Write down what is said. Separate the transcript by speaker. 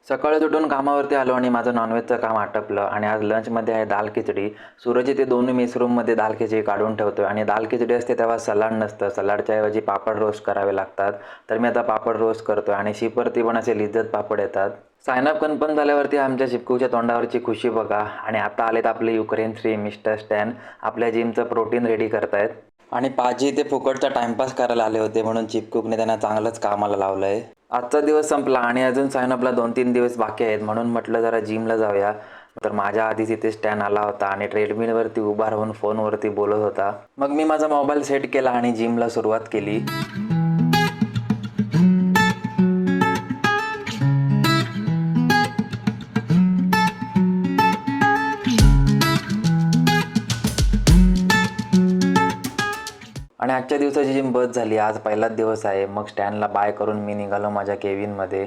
Speaker 1: सकाळीच उठून कामावरती आलो आणि माझं नॉनव्हेजचं काम आटपलं आणि आज लंचमध्ये आहे दाल खिचडी. सूरज इथे दोन्ही मेस रूममध्ये दाल खिचडी काढून ठेवतोय आणि दाल खिचडी असते तेव्हा सलाड नसतं. सलाडच्या ऐवजी पापड रोस्ट करावे लागतात. तर मी आता पापड रोस्ट करतोय आणि शिपवरती पण असे लिज्जत पापड येतात. साइन अप कन्फर्म झाल्यावरती आमच्या चिपकूच्या तोंडावरची खुशी बघा. आणि आता आलेत आपले युक्रेन 3 मिस्टर स्टॅन आपल्या जिमचं प्रोटीन रेडी करतायत. आणि पाजी ते फुकटचा टाइमपास करायला आले होते म्हणून चिपकूकने त्यांना चांगलंच कामाला लावलं आहे. आजचा दिवस संपला आणि अजून साइनअपला 2-3 दिवस बाकी आहेत म्हणून म्हटलं जरा जिमला जाऊया. तर माझ्या आधीच इथे स्टॅन आला होता आणि ट्रेडमिलवरती उभा राहून फोनवरती बोलत होता. मग मी माझा मोबाईल सेट केला आणि जिमला सुरुवात केली. आणि आजच्या दिवसाची जिम बस झाली. आज पहिलाच दिवस आहे. मग स्टॅनला बाय करून मी निघालो माझ्या केबिनमध्ये.